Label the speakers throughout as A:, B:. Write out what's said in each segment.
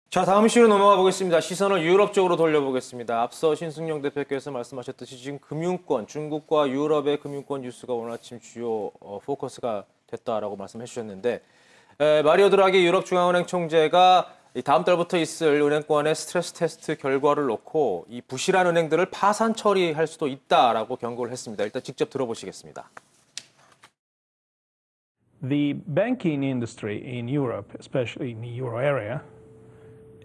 A: 자, 다음 이슈로 넘어가 보겠습니다. 시선을 유럽 쪽으로 돌려보겠습니다. 앞서 신승용 대표께서 말씀하셨듯이 지금 금융권, 중국과 유럽의 금융권 뉴스가 오늘 아침 주요 포커스가 됐다라고 말씀해 주셨는데, 마리오 드라기 유럽 중앙은행 총재가 다음 달부터 있을 은행권의 스트레스 테스트 결과를 놓고 이 부실한 은행들을 파산 처리할 수도 있다라고 경고를 했습니다. 일단 직접 들어보시겠습니다.
B: The banking industry in Europe, especially in the euro area,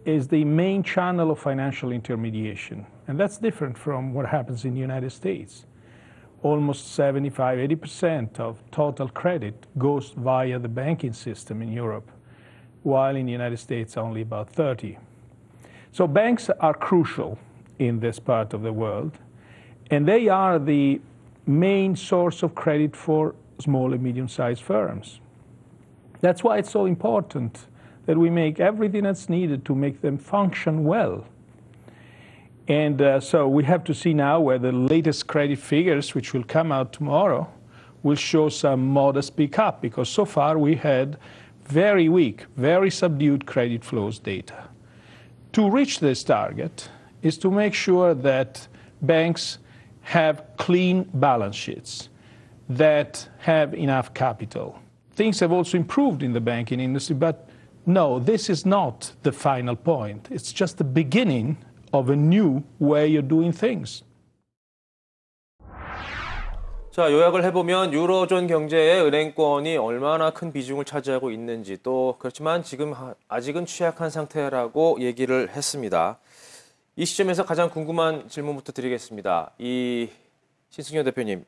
B: is the main channel of financial intermediation. And that's different from what happens in the United States. Almost 75–80% of total credit goes via the banking system in Europe, while in the United States only about 30%. So banks are crucial in this part of the world, and they are the main source of credit for small and medium-sized firms. That's why it's so important that we make everything that's needed to make them function well. And so we have to see now where the latest credit figures, which will come out tomorrow, will show some modest pickup, because so far we had very weak, very subdued credit flows data. To reach this target is to make sure that banks have clean balance sheets, that have enough capital. Things have also improved in the banking industry, but no, this is not the final point. It's just the beginning of a new way of doing things.
A: 자, 요약을 해보면 유로존 경제의 은행권이 얼마나 큰 비중을 차지하고 있는지, 또 그렇지만 지금 아직은 취약한 상태라고 얘기를 했습니다. 이 시점에서 가장 궁금한 질문부터 드리겠습니다. 신승용 대표님,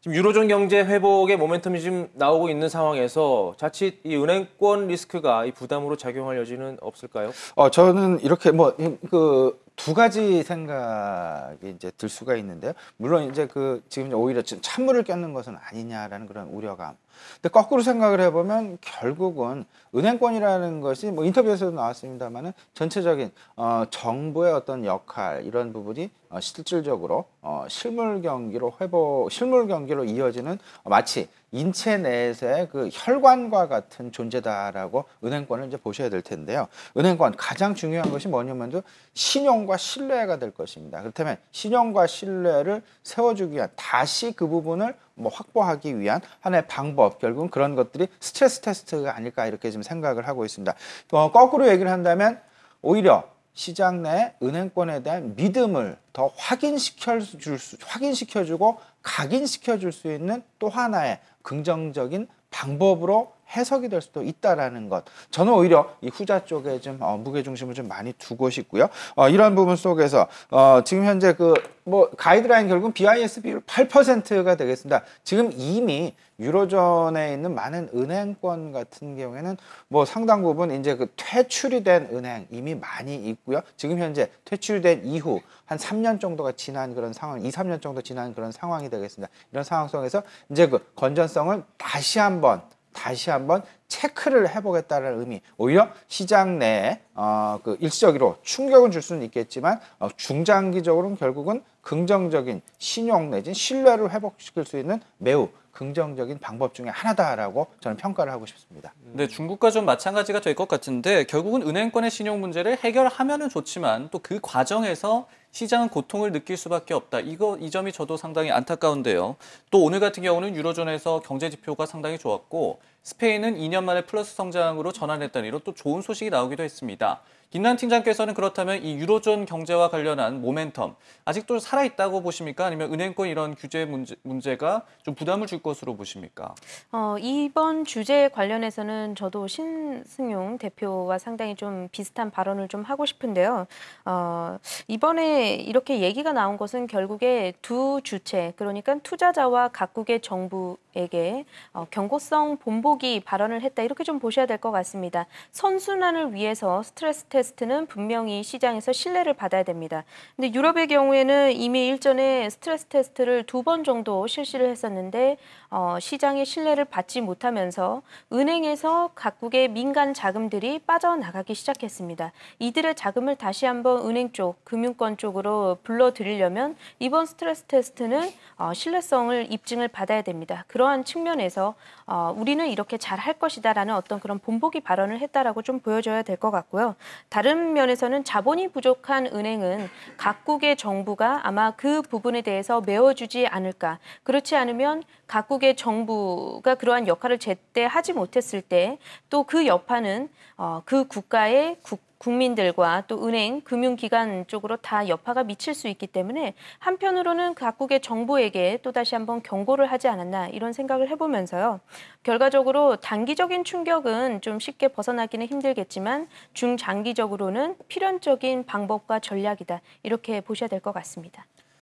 A: 지금 유로존 경제 회복의 모멘텀이 지금 나오고 있는 상황에서 자칫 이 은행권 리스크가 이 부담으로 작용할 여지는 없을까요?
C: 저는 이렇게 두 가지 생각이 이제 들 수가 있는데요. 물론 이제 지금 오히려 찬물을 꼈는 것은 아니냐라는 그런 우려감. 근데 거꾸로 생각을 해보면 결국은 은행권이라는 것이 인터뷰에서도 나왔습니다만은 전체적인 정부의 어떤 역할, 이런 부분이 실질적으로 실물 경기로 이어지는 마치 인체 내에서의 혈관과 같은 존재다라고 은행권을 이제 보셔야 될 텐데요. 은행권 가장 중요한 것이 뭐냐면 신용과 신뢰가 될 것입니다. 그렇다면 신용과 신뢰를 세워주기 위한, 다시 그 부분을 확보하기 위한 하나의 방법, 결국은 그런 것들이 스트레스 테스트가 아닐까, 이렇게 지금 생각을 하고 있습니다. 거꾸로 얘기를 한다면 오히려 시장 내 은행권에 대한 믿음을 더 확인시켜주고 각인시켜줄 수 있는 또 하나의 긍정적인 방법으로 해석이 될 수도 있다라는 것. 저는 오히려 이 후자 쪽에 좀 무게중심을 좀 많이 두고 싶고요. 이런 부분 속에서 지금 현재 가이드라인 결국은 BIS 비율 8%가 되겠습니다. 지금 이미 유로존에 있는 많은 은행권 같은 경우에는 상당 부분 이제 퇴출이 된 은행 이미 많이 있고요. 지금 현재 퇴출된 이후 한 3년 정도가 지난 그런 상황, 2–3년 정도 지난 그런 상황이 되겠습니다. 이런 상황 속에서 이제 건전성을 다시 한번 체크를 해보겠다는 의미, 오히려 시장 내에 일시적으로 충격은 줄 수는 있겠지만 중장기적으로는 결국은 긍정적인 신용 내진 신뢰를 회복시킬 수 있는 매우 긍정적인 방법 중에 하나다라고 저는 평가를 하고 싶습니다.
D: 네, 중국과 좀 마찬가지가 될 것 같은데, 결국은 은행권의 신용 문제를 해결하면은 좋지만 또 그 과정에서 시장은 고통을 느낄 수밖에 없다. 이 점이 저도 상당히 안타까운데요. 또 오늘 같은 경우는 유로존에서 경제 지표가 상당히 좋았고, 스페인은 2년 만에 플러스 성장으로 전환했다는 이런 또 좋은 소식이 나오기도 했습니다. 김남 팀장께서는 그렇다면 이 유로존 경제와 관련한 모멘텀 아직도 살아있다고 보십니까? 아니면 은행권 이런 규제 문제가 좀 부담을 줄 것으로 보십니까?
E: 이번 주제에 관련해서는 저도 신승용 대표와 상당히 좀 비슷한 발언을 좀 하고 싶은데요. 이번에 이렇게 얘기가 나온 것은 결국에 두 주체, 그러니까 투자자와 각국의 정부에게 경고성 본보기 발언을 했다, 이렇게 좀 보셔야 될 것 같습니다. 선순환을 위해서 스트레스 테스트는 분명히 시장에서 신뢰를 받아야 됩니다. 근데 유럽의 경우에는 이미 일전에 스트레스 테스트를 2번 정도 실시를 했었는데 시장의 신뢰를 받지 못하면서 은행에서 각국의 민간 자금들이 빠져나가기 시작했습니다. 이들의 자금을 다시 한번 은행 쪽, 금융권 쪽으로 불러들이려면 이번 스트레스 테스트는 신뢰성을 입증을 받아야 됩니다. 그러한 측면에서 우리는 이렇게 잘 할 것이다라는 어떤 그런 본보기 발언을 했다라고 좀 보여줘야 될 것 같고요. 다른 면에서는 자본이 부족한 은행은 각국의 정부가 아마 그 부분에 대해서 메워주지 않을까. 그렇지 않으면 각국의 정부가 그러한 역할을 제때 하지 못했을 때 또 그 여파는 그 국가의 국민들과 또 은행, 금융기관 쪽으로 다 여파가 미칠 수 있기 때문에 한편으로는 각국의 정부에게 또다시 한번 경고를 하지 않았나 이런 생각을 해보면서요. 결과적으로 단기적인 충격은 좀 쉽게 벗어나기는 힘들겠지만 중장기적으로는 필연적인 방법과 전략이다. 이렇게 보셔야 될 것 같습니다.